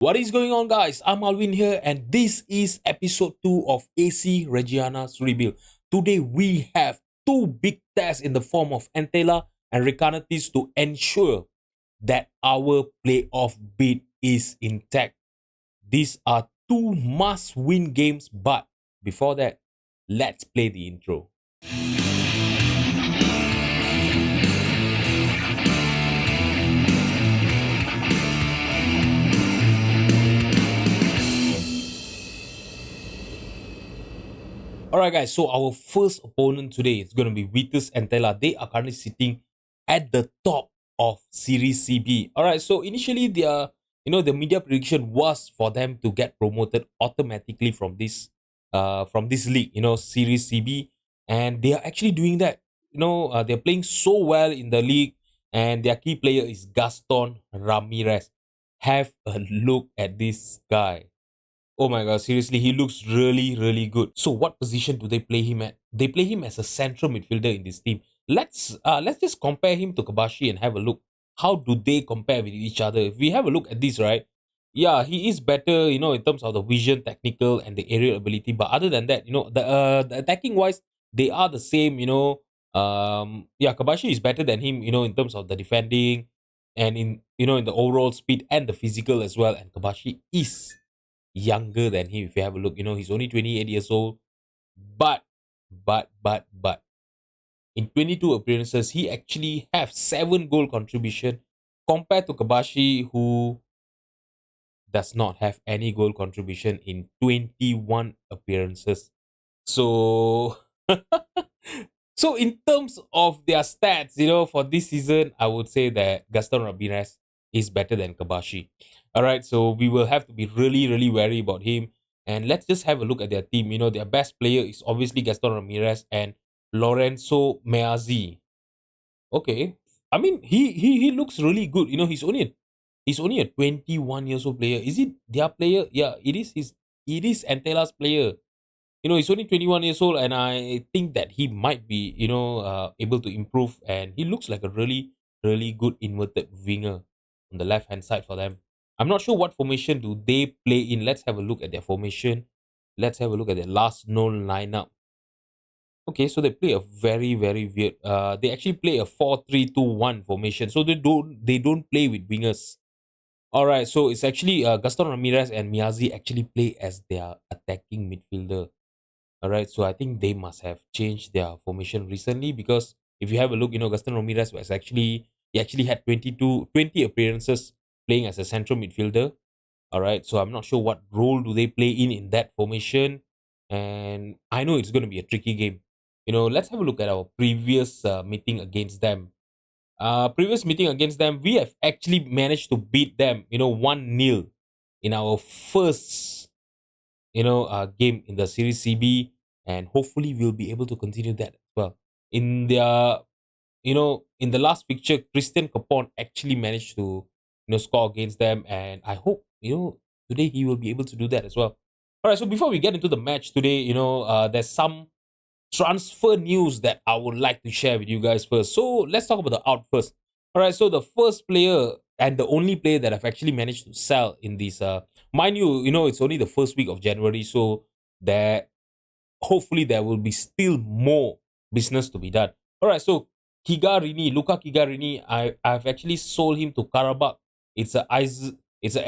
What is going on, guys? I'm Alvin here, and this is episode 2 of AC Reggiana's Rebuild. Today, we have two big tests in the form of Entela and Recanatis to ensure that our playoff bid is intact. These are two must win games, but before that, let's play the intro. Alright, guys, so our first opponent today is going to be Vitus and Tela. They are currently sitting at the top of Series CB. Alright, so initially the media prediction was for them to get promoted automatically from this league, Series CB, and they are actually doing that. They're playing so well in the league, and their key player is Gaston Ramirez. Have a look at this guy. Oh my god, seriously, he looks really, really good. So what position do they play him at? They play him as a central midfielder in this team. Let's just compare him to Kabashi and have a look. How do they compare with each other? If we have a look at this, right? Yeah, he is better, in terms of the vision, technical, and the aerial ability. But other than that, the attacking wise, they are the same, yeah, Kabashi is better than him, in terms of the defending and in the overall speed and the physical as well. And Kabashi is younger than him. If you have a look, he's only 28 years old. But, but, in 22 appearances, he actually have 7 goal contribution compared to Kabashi, who does not have any goal contribution in 21 appearances. So, so in terms of their stats, for this season, I would say that Gaston Ramirez is better than Kabashi. All right, so we will have to be really, really wary about him. And let's just have a look at their team. Their best player is obviously Gaston Ramirez and Lorenzo Meazzi. Okay, I mean he looks really good. He's only a 21 years old player. Is it their player? Yeah, it is Antela's player. He's only 21 years old, and I think that he might be, able to improve. And he looks like a really, really good inverted winger on the left hand side for them. I'm not sure what formation do they play in. Let's have a look at their formation. Let's have a look at their last known lineup. Okay, so they play a very, very weird. They actually play a 4-3-2-1 formation. So they don't play with wingers. All right, so it's actually Gaston Ramirez and Miyazi actually play as their attacking midfielder. All right, so I think they must have changed their formation recently, because if you have a look, Gaston Ramirez he actually had 20 appearances playing as a central midfielder. All right, so I'm not sure what role do they play in that formation, and I know it's going to be a tricky game. Let's have a look at our previous meeting against them. Previous meeting against them, we have actually managed to beat them, 1-0 in our first game in the Series CB, and hopefully we'll be able to continue that as well. In their, in the last fixture, Christian Capon actually managed to, score against them, and I hope, today he will be able to do that as well. All right, so before we get into the match today, there's some transfer news that I would like to share with you guys first. So let's talk about the out first. All right, so the first player and the only player that I've actually managed to sell in this, mind you, it's only the first week of January, so there hopefully there will be still more business to be done. All right, so Luka Kigarini, I've actually sold him to Karabakh. It's a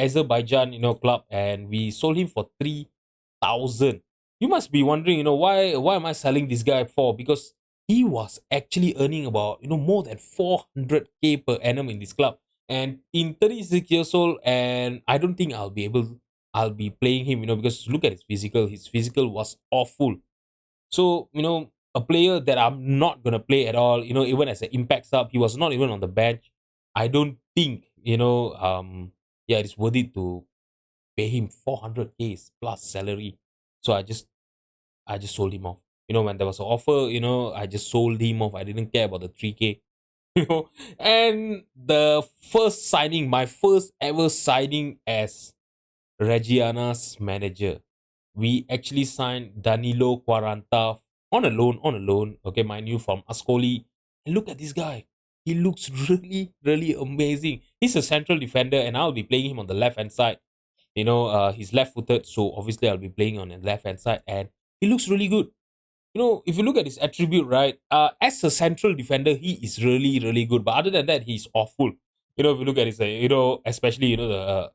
Azerbaijan, club, and we sold him for 3,000. You must be wondering, why am I selling this guy for? Because he was actually earning about, more than 400k per annum in this club. And in 36 years old, and I don't think I'll be playing him, because look at his physical. His physical was awful. So, a player that I'm not gonna play at all, even as an impact sub, he was not even on the bench. I don't think, yeah, it's worth it to pay him 400k plus salary. So I just sold him off. When there was an offer, I just sold him off. I didn't care about the 3k. And the first signing, my first ever signing as Reggiana's manager, we actually signed Danilo Quaranta on a loan, okay, mind you, from Ascoli. And look at this guy. He looks really, really amazing. He's a central defender, and I'll be playing him on the left hand side. He's left-footed, so obviously I'll be playing on the left-hand side, and he looks really good. If you look at his attribute, right, as a central defender, he is really, really good. But other than that, he's awful. If you look at his, especially, what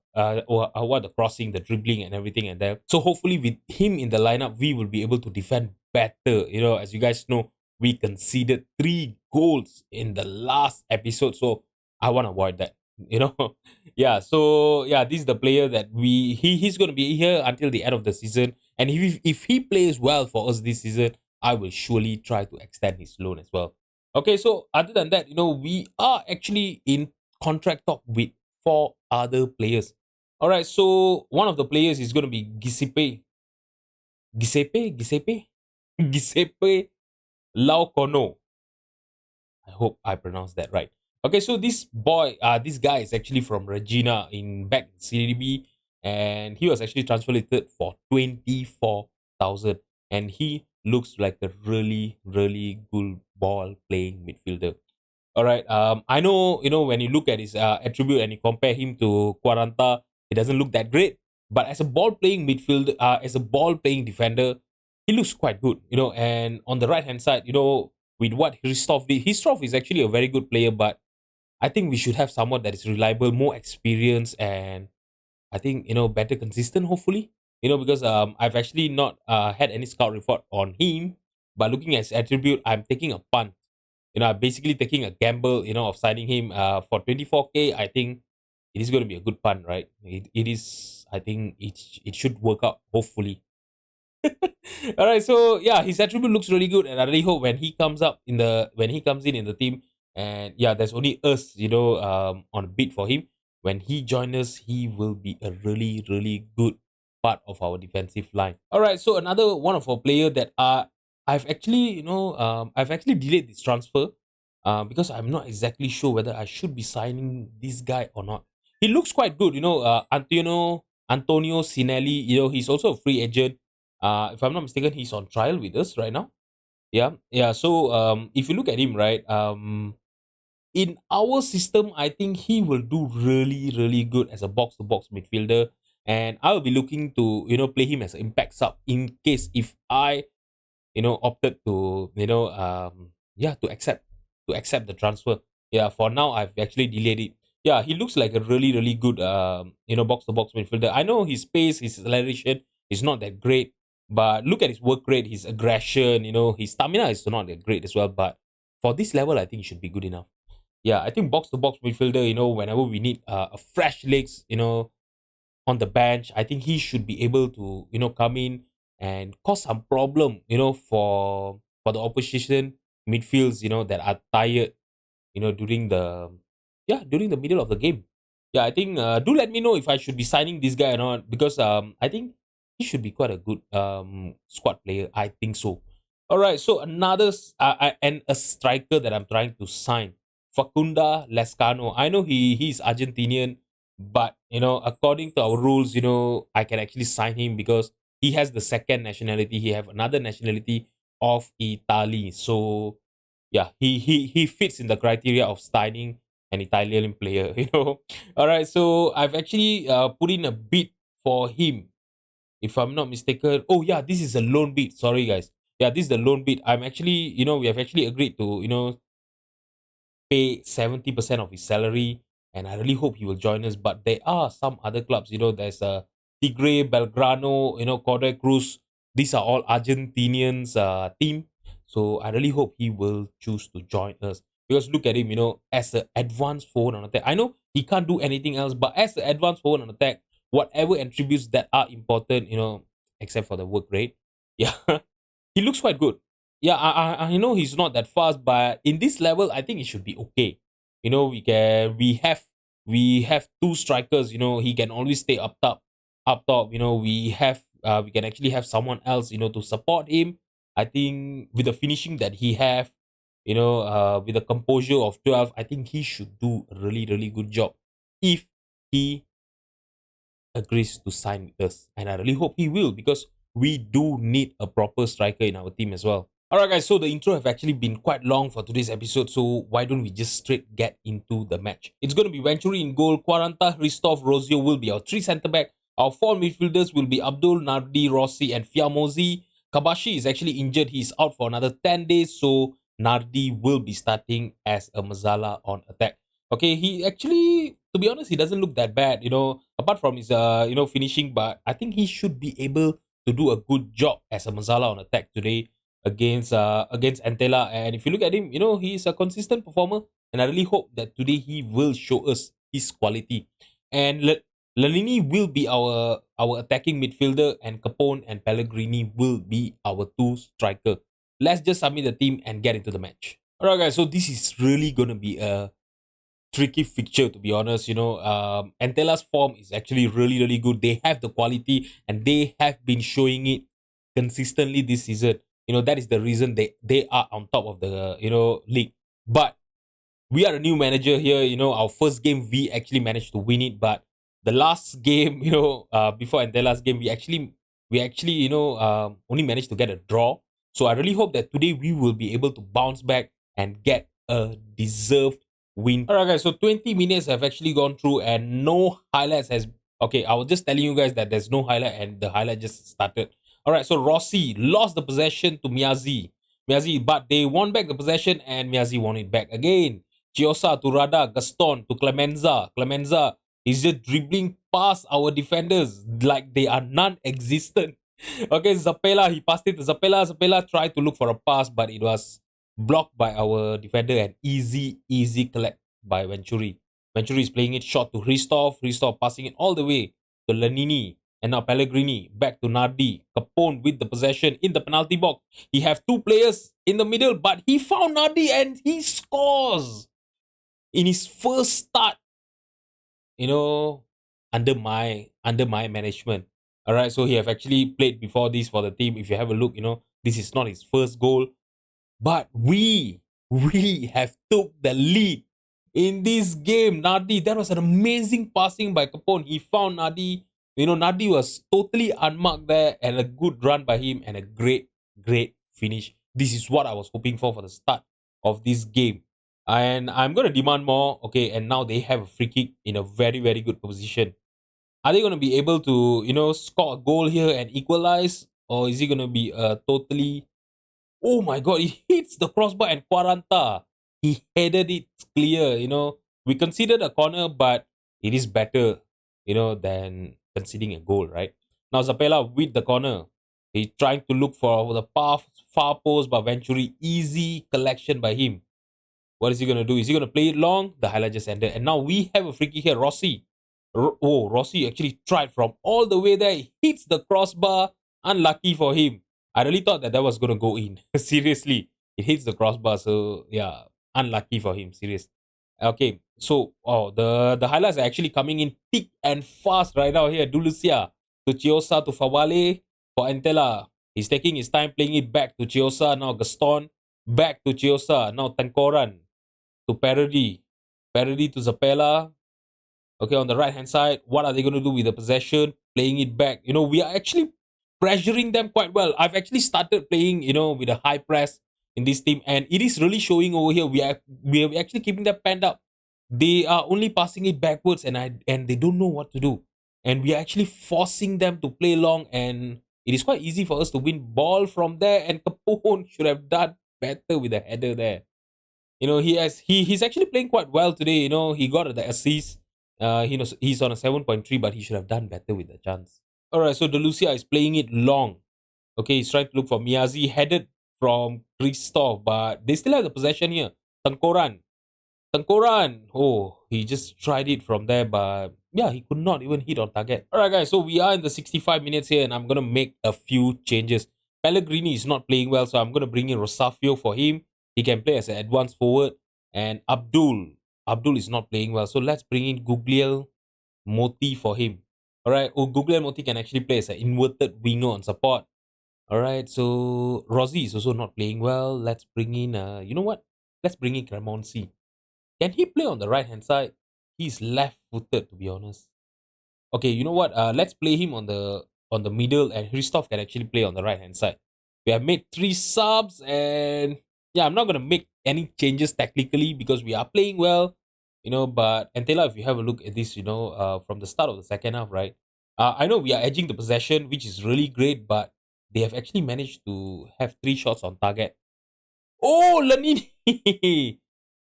the crossing, the dribbling, and everything, and that. So hopefully, with him in the lineup, we will be able to defend better. As you guys know, we conceded 3 goals in the last episode, so I want to avoid that. Yeah. So yeah, this is the player that he's going to be here until the end of the season, and if he plays well for us this season, I will surely try to extend his loan as well. Okay, so other than that, we are actually in contract talk with 4 other players. All right, so one of the players is going to be Giuseppe, Giuseppe Laucono. I hope I pronounced that right. Okay, so this guy is actually from Regina in back in Serie B, and he was actually transferred for 24,000, and he looks like a really, really good ball playing midfielder. All right. I know, when you look at his attribute and you compare him to Quaranta, he doesn't look that great. But as a ball playing midfielder, as a ball playing defender, he looks quite good. And on the right hand side, with what Hristov did, Hristov is actually a very good player, but I think we should have someone that is reliable, more experienced, and I think better consistent. Hopefully, because I've actually not had any scout report on him, but looking at his attribute, I'm taking a punt. I'm basically taking a gamble, of signing him for 24K. I think it is going to be a good punt, right? It is. I think it should work out. Hopefully. All right, so yeah, his attribute looks really good, and I really hope when he comes in the team, and yeah, there's only us, on a bid for him. When he joins us, he will be a really, really good part of our defensive line. All right, so another one of our player that I've actually delayed this transfer, because I'm not exactly sure whether I should be signing this guy or not. He looks quite good, Antonio Sinelli. He's also a free agent. If I'm not mistaken, he's on trial with us right now. Yeah, yeah. So if you look at him, right, in our system, I think he will do really, really good as a box to box midfielder, and I will be looking to play him as an impact sub in case if I opted to to accept the transfer. Yeah, for now I've actually delayed it. Yeah, he looks like a really, really good box to box midfielder. I know his pace, his acceleration is not that great, but look at his work rate, his aggression. His stamina is not that great as well. But for this level, I think it should be good enough. Yeah, I think box to box midfielder. Whenever we need a fresh legs, on the bench, I think he should be able to come in and cause some problem, for the opposition midfields, that are tired, during the middle of the game. Yeah, I think do let me know if I should be signing this guy or not, because I think he should be quite a good squad player. I think so. All right, so and a striker that I'm trying to sign, Facunda Lescano. I know he's Argentinian, but according to our rules, I can actually sign him because he has the second nationality. He have another nationality of Italy. So yeah, he fits in the criteria of signing an Italian player. All right, so I've actually put in a bid for him, if I'm not mistaken. Oh yeah, this is a loan bid. Sorry guys. Yeah, this is the loan bid. I'm actually, we have actually agreed to, pay 70% of his salary, and I really hope he will join us. But there are some other clubs, there's Tigre, Belgrano, Cordoba Cruz. These are all Argentinians team. So I really hope he will choose to join us. Because look at him, as an advanced forward on attack. I know he can't do anything else, but as an advanced forward on attack, whatever attributes that are important, except for the work rate, yeah, he looks quite good. Yeah, I know he's not that fast, but in this level, I think it should be okay. We have 2 strikers. He can always stay up top. We can actually have someone else, to support him. I think with the finishing that he have, with the composure of 12, I think he should do a really, really good job if he agrees to sign with us. And I really hope he will, because we do need a proper striker in our team as well. Alright guys, so the intro have actually been quite long for today's episode, so why don't we just straight get into the match. It's going to be Venturi in goal, Quaranta, Hristov, Rozio will be our 3 centre back, Our four midfielders will be Abdul, Nardi, Rossi, and Fiamosi. Kabashi is actually injured. He's out for another 10 days. So Nardi will be starting as a Mazala on attack. Okay, he actually, to be honest, he doesn't look that bad, apart from his, finishing, but I think he should be able to do a good job as a Mazala on attack today against Antela. And if you look at him, he's a consistent performer, and I really hope that today he will show us his quality. And Lanini will be our attacking midfielder, and Capone and Pellegrini will be our two striker. Let's just submit the team and get into the match. Alright, guys. So this is really gonna be a tricky fixture, to be honest. Antela's form is actually really, really good. They have the quality, and they have been showing it consistently this season. That is the reason they are on top of the league. But we are a new manager here. Our first game we actually managed to win it, but the last game, before Antela's game, we actually only managed to get a draw. So I really hope that today we will be able to bounce back and get a deserved win. Alright, guys. So 20 minutes have actually gone through, and no highlights has. Okay, I was just telling you guys that there's no highlight, and the highlight just started. Alright, so Rossi lost the possession to Miyazi, but they won back the possession, and Miyazi won it back again. Chiosa to Rada, Gaston to Clemenza. Clemenza is just dribbling past our defenders like they are non-existent. Okay, Zapela, he passed it to Zapela. Zapela tried to look for a pass, but it was blocked by our defender, and easy collect by Venturi. Venturi is playing it short to Hristov. Hristov passing it all the way to Lanini. And now Pellegrini back to Nardi. Capone with the possession in the penalty box. He have two players in the middle, but he found Nardi and he scores in his first start, you know, under my management. All right, so he have actually played before this for the team. If you have a look, this is not his first goal, but we have took the lead in this game. Nardi, that was an amazing passing by Capone. He found Nardi. Nardi was totally unmarked there, and a good run by him, and a great finish. This is what I was hoping for the start of this game. And I'm going to demand more. Okay, and now they have a free kick in a very, very good position. Are they going to be able to, score a goal here and equalize? Or is it going to be a totally... Oh my god, he hits the crossbar and Quaranta. He headed it clear, We considered a corner, but it is better, than conceding a goal, right? Now Zapella with the corner. He's trying to look for the far post, but Venturi, easy collection by him. What is he going to do? Is he going to play it long? The highlight just ended. And now we have a free kick here. Rossi. Rossi actually tried from all the way there. He hits the crossbar. Unlucky for him. I really thought that was going to go in. Seriously. It hits the crossbar. So, yeah. Unlucky for him. Serious. Okay. So, the highlights are actually coming in thick and fast right now here. Dulucia to Chiosa to Favale for Antela. He's taking his time playing it back to Chiosa. Now Gaston. Back to Chiosa. Now Tankoran to Parody. Parody to Zapella. Okay, on the right hand side, what are they going to do with the possession? Playing it back. We are actually pressuring them quite well. I've actually started playing, with a high press in this team, and it is really showing over here. We are actually keeping them penned up. They are only passing it backwards, and they don't know what to do. And we are actually forcing them to play long, and it is quite easy for us to win ball from there. And Capone should have done better with the header there. He's actually playing quite well today. He got the assist. He's on a 7.3, but he should have done better with the chance. All right, so Delucia is playing it long. Okay, he's trying to look for Miyazi, headed from Christoph, but they still have the possession here. Tangkoran. Oh, he just tried it from there, but yeah, he could not even hit on target. All right, guys, so we are in the 65 minutes here, and I'm going to make a few changes. Pellegrini is not playing well, so I'm going to bring in Rosafio for him. He can play as an advanced forward. And Abdul is not playing well, so let's bring in Gugliel Moti for him. All right, Gugliel Moti can actually play as an inverted winger on support. All right, so Rossi is also not playing well. Let's bring in, you know what? Let's bring in Cremonsi. Can he play on the right hand side? He's left footed, to be honest. Okay, you know what? Let's play him on the middle, and Hristov can actually play on the right hand side. We have made 3 subs, and yeah, I'm not gonna make any changes technically because we are playing well, But Antela, if you have a look at this, from the start of the second half, right? I know we are edging the possession, which is really great, but they have actually managed to have three shots on target. Oh, Lanini!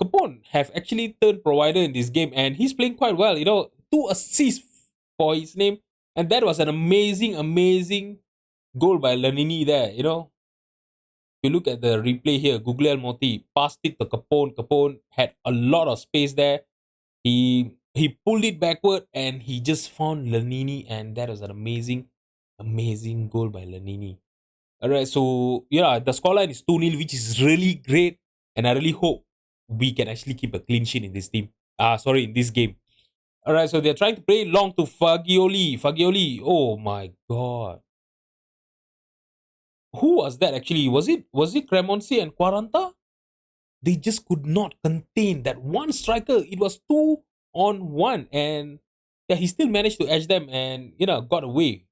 Capone have actually turned provider in this game, and he's playing quite well. Two assists for his name, and that was an amazing, amazing goal by Lanini there. If you look at the replay here, Guglielmotti passed it to Capone. Capone had a lot of space there. He pulled it backward and he just found Lanini, and that was an amazing, amazing goal by Lanini. All right, so yeah, the scoreline is 2-0, which is really great, and I really hope we can actually keep a clean sheet in this team. Sorry, in this game. All right, so they're trying to play it long to Fagioli. Fagioli, oh my god, who was that actually? Was it Cremonesi and Quaranta? They just could not contain that one striker. It was 2-on-1, and yeah, he still managed to edge them and got away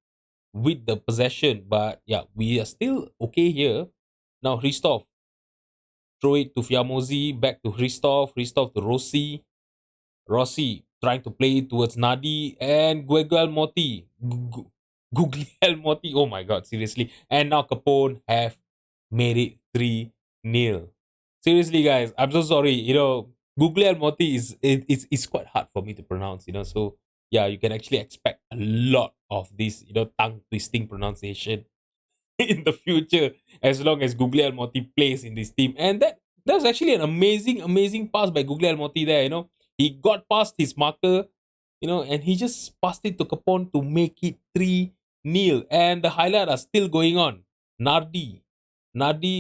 with the possession. But yeah, we are still okay here. Now Hristov throw it to Fiamosi, back to Hristov, Hristov to Rossi, Rossi trying to play it towards Nadi and Guglielmotti. Guglielmotti, oh my god, seriously. And now Capone have made it 3-0. Seriously, guys, I'm so sorry. Guglielmotti it's quite hard for me to pronounce, so yeah, you can actually expect a lot of this, tongue twisting pronunciation in the future as long as Guglielmotti plays in this team. And that's actually an amazing, amazing pass by Guglielmotti there. He got past his marker, and he just passed it to Capone to make it 3-0. And the highlight are still going on. Nardi.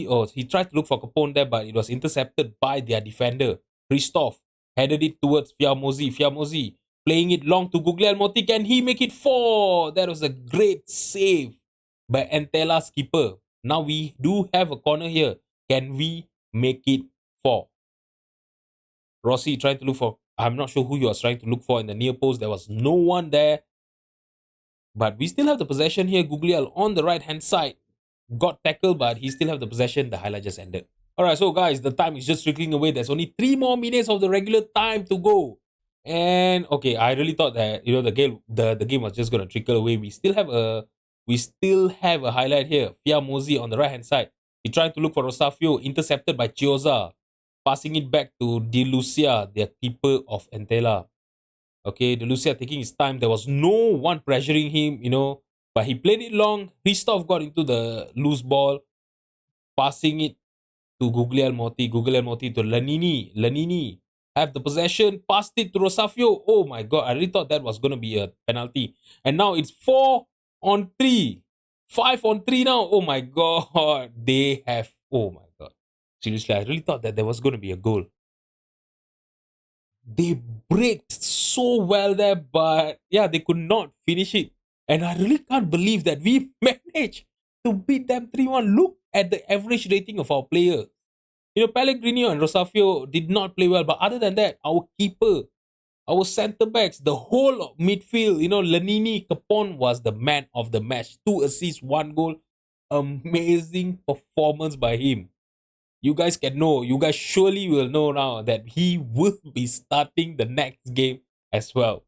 Oh, he tried to look for Capone there, but it was intercepted by their defender. Christoph headed it towards Fiamosi. Fiamosi playing it long to Guglielmotti. Can he make it 4? That was a great save by Entela's keeper. Now we do have a corner here. Can we make it 4? Rossi trying to look for. I'm not sure who you are trying to look for in the near post. There was no one there. But we still have the possession here. Gugliel on the right hand side. Got tackled, but he still have the possession. The highlight just ended. Alright, so guys, the time is just trickling away. There's only 3 more minutes of the regular time to go. And okay, I really thought that the game was just gonna trickle away. We still have a highlight here. Fiamosi on the right hand side. He tried to look for Rosafio, intercepted by Chioza, passing it back to De Lucia, the keeper of Entela. Okay, De Lucia taking his time. There was no one pressuring him, but he played it long. Christoph got into the loose ball, passing it to Guglielmotti. Guglielmotti to Lanini. Lanini have the possession, passed it to Rosafio. Oh my god, I really thought that was going to be a penalty. And now it's 4-on-3. 5-on-3 now. Oh my god. They have. Oh my god. Seriously, I really thought that there was going to be a goal. They braked so well there, but yeah, they could not finish it. And I really can't believe that we managed to beat them 3-1. Look at the average rating of our players. Pellegrino and Rosafio did not play well, but other than that, our keeper, our centre backs, the whole of midfield, Lanini Capone was the man of the match. 2 assists, 1 goal. Amazing performance by him. You guys can know, you guys surely will know now that he will be starting the next game as well.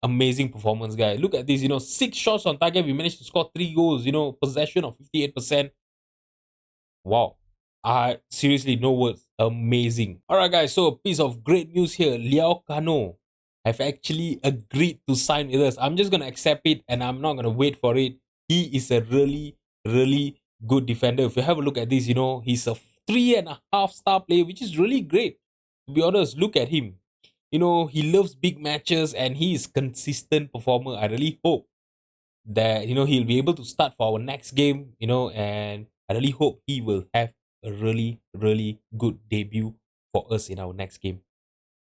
Amazing performance, guy. Look at this, 6 shots on target. We managed to score 3 goals, possession of 58%. Wow. Seriously, no words. Amazing. Alright, guys, so a piece of great news here. Liao Kano have actually agreed to sign with us. I'm just gonna accept it and I'm not gonna wait for it. He is a really, really good defender. If you have a look at this, he's a 3.5-star player, which is really great. To be honest, look at him. He loves big matches and he is consistent performer. I really hope that he'll be able to start for our next game, and I really hope he will have a really, really good debut for us in our next game.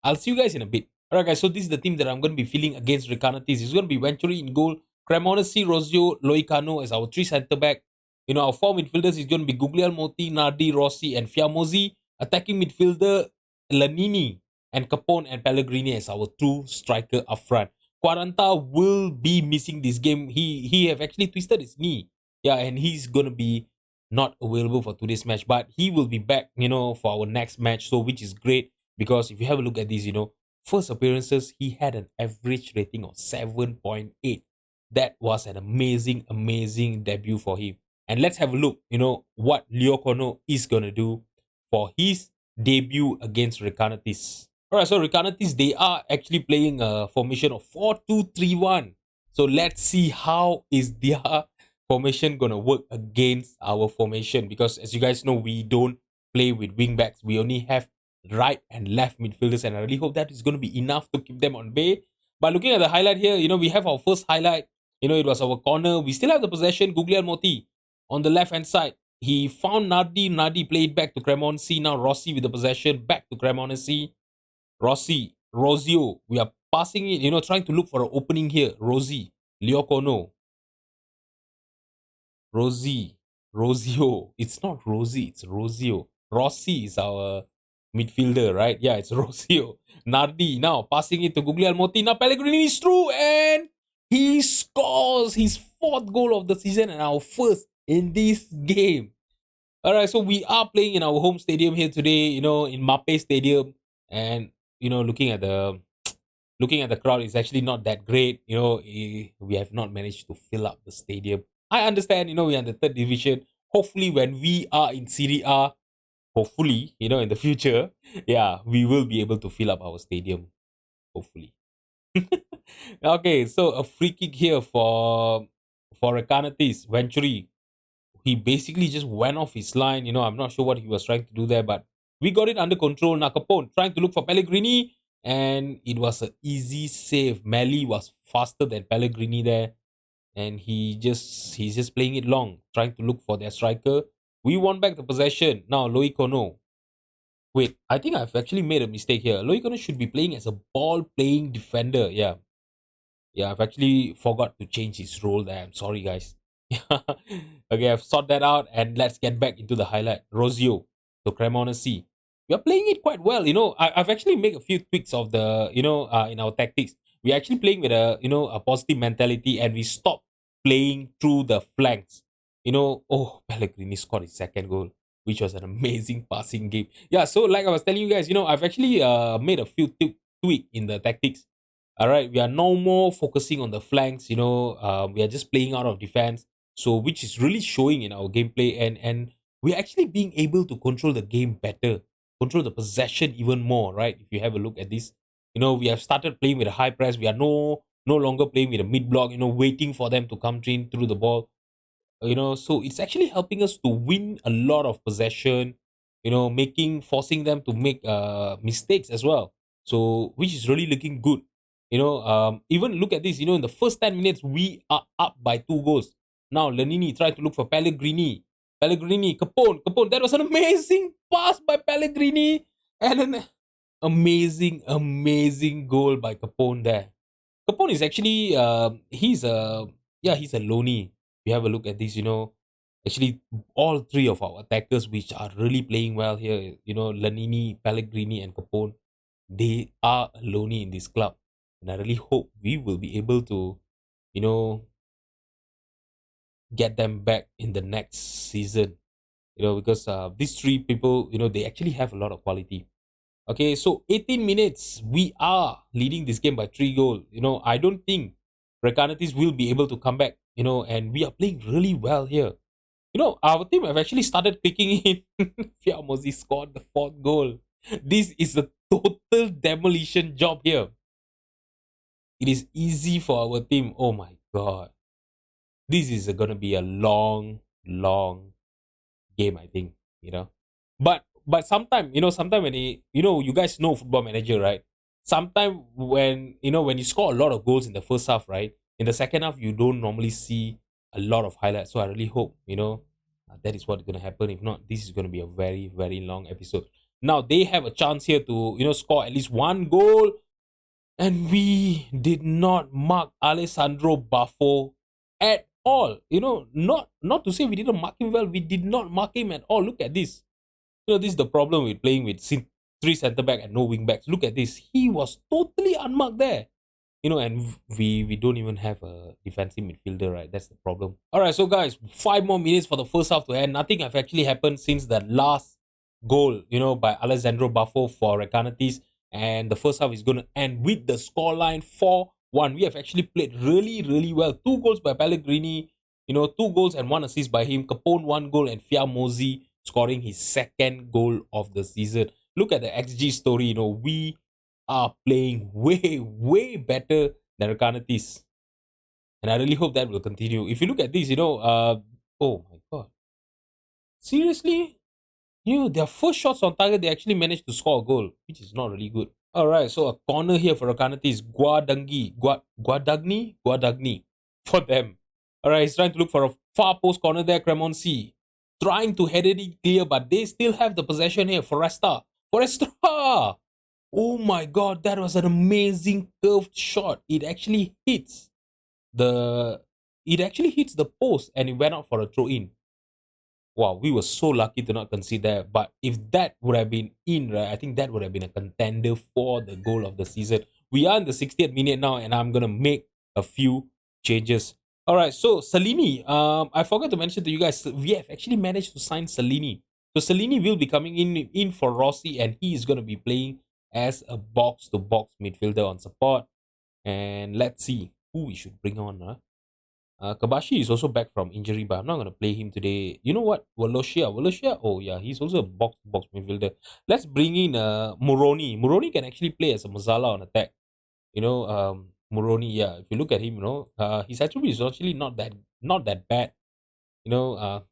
I'll see you guys in a bit. Alright, guys, so this is the team that I'm going to be feeling against Recanati. It's going to be Venturi in goal, Cremonesi, Rosio, Loicano as our 3 centre back. Our 4 midfielders is going to be Guglielmotti, Nardi, Rossi, and Fiamosi. Attacking midfielder, Lanini, and Capone and Pellegrini as our 2 striker up front. Quaranta will be missing this game. He have actually twisted his knee. Yeah, and he's gonna be not available for today's match, but he will be back, for our next match. So which is great because if you have a look at this, first appearances, he had an average rating of 7.8. that was an amazing, amazing debut for him. And let's have a look, what Leo Kono is gonna do for his debut against Recanatis. Alright, so Recanatis, they are actually playing a formation of 4-2-3-1. So let's see how is their formation gonna work against our formation, because as you guys know, we don't play with wing backs. We only have right and left midfielders, and I really hope that is going to be enough to keep them on bay. But looking at the highlight here, we have our first highlight. It was our corner. We still have the possession. Guglielmotti on the left hand side. He found Nardi. Nardi played back to Cremonesi. Now Rossi with the possession. Back to Cremonesi. Rossi. Rosio. We are passing it, trying to look for an opening here. Rosi. Liocono. Rosie, Rosio. It's not Rosie, it's Rosio. Rossi is our midfielder, right? Yeah, it's Rosio. Nardi now passing it to Guglielmotti. Now Pellegrini is through and he scores his fourth goal of the season and our first in this game. All right, so we are playing in our home stadium here today, in Mape Stadium, and looking at the crowd is actually not that great. We have not managed to fill up the stadium. I understand, we're in the third division. Hopefully, when we are in Serie A, hopefully, in the future, yeah, we will be able to fill up our stadium. Hopefully. Okay, so a free kick here for Recanatis, Venturi. He basically just went off his line. I'm not sure what he was trying to do there, but we got it under control. Nakapone trying to look for Pellegrini, and it was an easy save. Melli was faster than Pellegrini there, and he's just playing it long, trying to look for their striker. We won back the possession. Now Loicono. Wait, I think I've actually made a mistake here. Loicono should be playing as a ball playing defender. Yeah. Yeah, I've actually forgot to change his role there. I'm sorry, guys. Okay, I've sorted that out, and let's get back into the highlight. Rosio to Cremonesi. We are playing it quite well. I've actually made a few tweaks of the, in our tactics. We're actually playing with a positive mentality, and we stop playing through the flanks. Oh, Pellegrini scored his second goal, which was an amazing passing game. Yeah, so like I was telling you guys, I've actually made a few tweak in the tactics. All right, we are no more focusing on the flanks. We are just playing out of defense. So which is really showing in our gameplay, and we're actually being able to control the game better, control the possession even more. Right? If you have a look at this, we have started playing with a high press. We are no longer playing with a mid block. Waiting for them to come in through the ball. So it's actually helping us to win a lot of possession, forcing them to make mistakes as well, so which is really looking good. Even look at this, in the first 10 minutes we are up by 2 goals. Now Lenini tried to look for Pellegrini, Capone, that was an amazing pass by Pellegrini, and an amazing goal by Capone there. Capone is actually he's a loanee. We have a look at this, actually all three of our attackers which are really playing well here, Lanini, Pellegrini, and Capone, they are a loanee in this club. And I really hope we will be able to, you know, get them back in the next season. Because these three people, they actually have a lot of quality. Okay, so 18 minutes, we are leading this game by 3 goals. I don't think Recanatis will be able to come back, and we are playing really well here. Our team have actually started kicking in. Fiamosi scored the fourth goal. This is a total demolition job here. It is easy for our team. Oh my god. This is going to be a long game, I think, But sometimes when you guys know Football Manager, right? Sometimes when you score a lot of goals in the first half, right? In the second half, you don't normally see a lot of highlights. So I really hope, that is what's going to happen. If not, this is going to be a very, very long episode. Now, they have a chance here to, score at least 1 goal. And we did not mark Alessandro Baffo at all. Not to say we didn't mark him well. We did not mark him at all. Look at this. This is the problem with playing with 3 centre back and no wing backs. Look at this. He was totally unmarked there. And we don't even have a defensive midfielder, right? That's the problem. All right, so guys, 5 more minutes for the first half to end. Nothing have actually happened since that last goal, by Alessandro Baffo for Recanatis. And the first half is going to end with the scoreline 4 1. We have actually played really, really well. 2 goals by Pellegrini, 2 goals and 1 assist by him. Capone 1 goal and Fiamosi scoring his second goal of the season. Look at the XG story. We are playing way, way better than Rakanatis. And I really hope that will continue. If you look at this, oh my god. Seriously? Their first shots on target, they actually managed to score a goal, which is not really good. Alright, so a corner here for Rakanati is Guadagni for them. Alright, he's trying to look for a far post corner there, Cremonsi. Trying to head it clear, but they still have the possession here. Foresta! Oh my god, that was an amazing curved shot. The it actually hits the post and it went out for a throw in. Wow, we were so lucky to not concede that. But if that would have been in, right, I think that would have been a contender for the goal of the season. We are in the 60th minute now, and I'm gonna make a few changes. All right, so Salini, I forgot to mention to you guys, we have actually managed to sign Salini. So Salini will be coming in for Rossi, and he is gonna be playing as a box-to-box midfielder on support. And let's see who we should bring on. Kabashi is also back from injury, but I'm not going to play him today. You know what? Wallachia? Oh, yeah, he's also a box midfielder. Let's bring in Moroni. Moroni can actually play as a Mazala on attack. Moroni, yeah, if you look at him, his attribute is actually not that bad.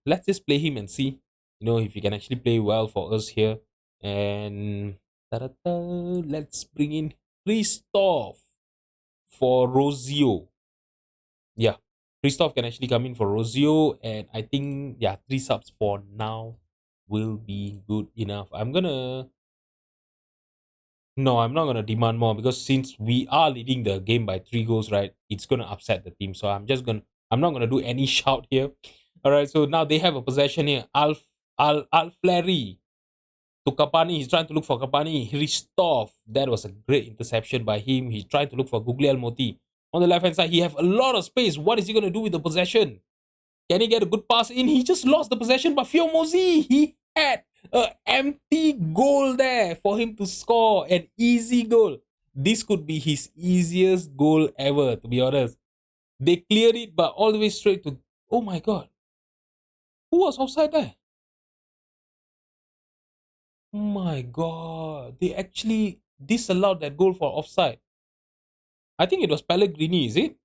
Let's just play him and see, if he can actually play well for us here. And let's bring in Christoph for Rosio. Yeah, Christoph can actually come in for Rosio, and I think, yeah, 3 subs for now will be good enough. No, I'm not gonna demand more, because since we are leading the game by 3 goals, right, it's gonna upset the team. So I'm not gonna do any shout here. All right, so now they have a possession here. Alfleri to Kapani. He's trying to look for Kapani. Christoph. That was a great interception by him. He's trying to look for Guglielmoti. On the left hand side, he have a lot of space. What is he gonna do with the possession? Can he get a good pass in? He just lost the possession, but Fiomosi, he had an empty goal there for him to score an easy goal. This could be his easiest goal ever, to be honest. They cleared it, but all the way straight to. Oh my god. Who was offside there? Oh my god. They actually disallowed that goal for offside. I think it was Pellegrini, is it?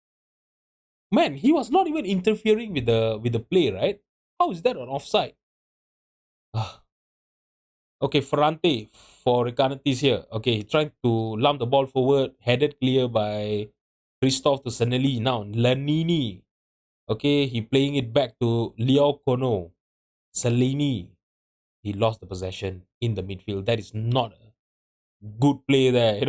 Man, he was not even interfering with the play, right? How is that an offside? Okay, Ferrante for Recanatis here. Okay, trying to lump the ball forward, headed clear by Christoph to Seneli. Now, Lanini. Okay, he playing it back to Leo Kono. Salini. He lost the possession in the midfield. That is not a good play there.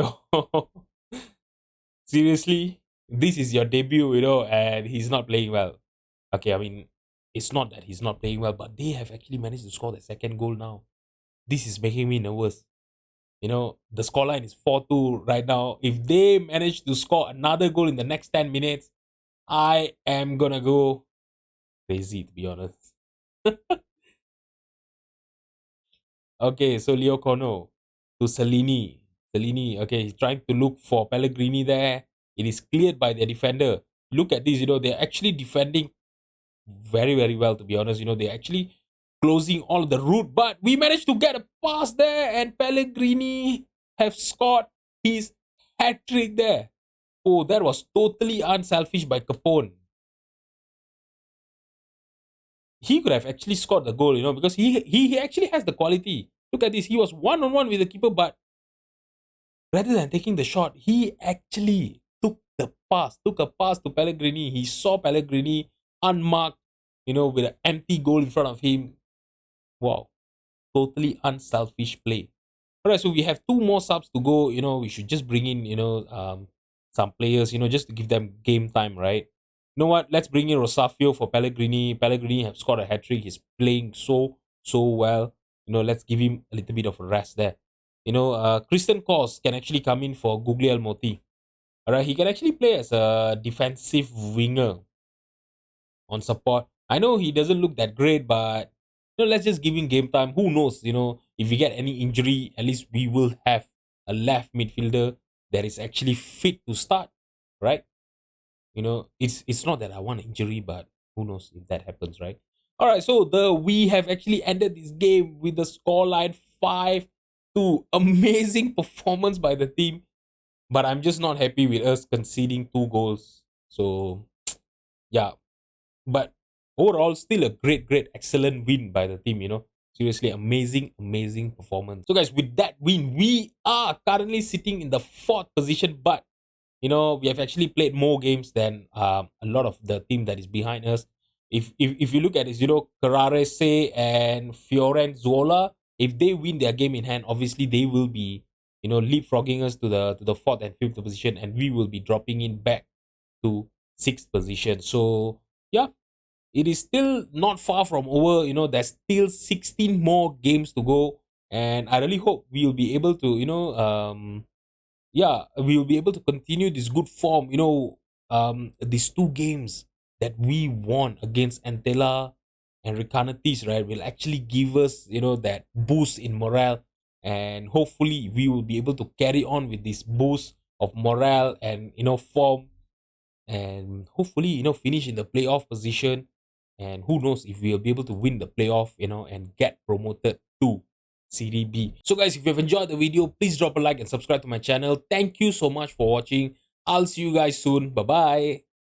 Seriously, this is your debut, and he's not playing well. Okay, I mean, it's not that he's not playing well, but they have actually managed to score the second goal now. This is making me nervous. The scoreline is 4-2 right now. If they manage to score another goal in the next 10 minutes, I am gonna go crazy, to be honest. Okay, so Leo Kono to Salini. Salini, okay, he's trying to look for Pellegrini there. It is cleared by the defender. Look at this, they're actually defending very, very well, to be honest. They're actually closing all the route, but we managed to get a pass there, and Pellegrini have scored his hat-trick there. Oh, that was totally unselfish by Capone. He could have actually scored the goal, because he actually has the quality. Look at this. He was one-on-one with the keeper, but rather than taking the shot, he actually took a pass to Pellegrini. He saw Pellegrini unmarked, with an empty goal in front of him. Wow. Totally unselfish play. All right, so we have 2 more subs to go. We should just bring in, some players, just to give them game time, right? You know what? Let's bring in Rosafio for Pellegrini. Pellegrini have scored a hat-trick. He's playing so well. Let's give him a little bit of a rest there. Christian Kors can actually come in for Guglielmoti. All right, he can actually play as a defensive winger on support. I know he doesn't look that great, but let's just give him game time. Who knows? If we get any injury, at least we will have a left midfielder that is actually fit to start, right? It's not that I want injury, but who knows if that happens, right? All right, so the we have actually ended this game with the scoreline 5-2. Amazing performance by the team, but I'm just not happy with us conceding 2 goals. So yeah, but overall, still a great, excellent win by the team. Seriously, amazing performance. So guys, with that win, we are currently sitting in the fourth position, but we have actually played more games than a lot of the team that is behind us. If you look at it, Carrarese and Fiorenzuola, if they win their game in hand, obviously they will be, leapfrogging us to the fourth and fifth position, and we will be dropping in back to sixth position. So yeah, it is still not far from over. There's still 16 more games to go, and I really hope we will be able to, yeah, we will be able to continue this good form. These 2 games that we won against Antela and Recanatis, right, will actually give us, that boost in morale, and hopefully we will be able to carry on with this boost of morale and form, and hopefully finish in the playoff position, and who knows if we'll be able to win the playoff, and get promoted to Serie B. So guys, if you have enjoyed the video, please drop a like and subscribe to my channel. Thank you so much for watching. I'll see you guys soon. Bye bye.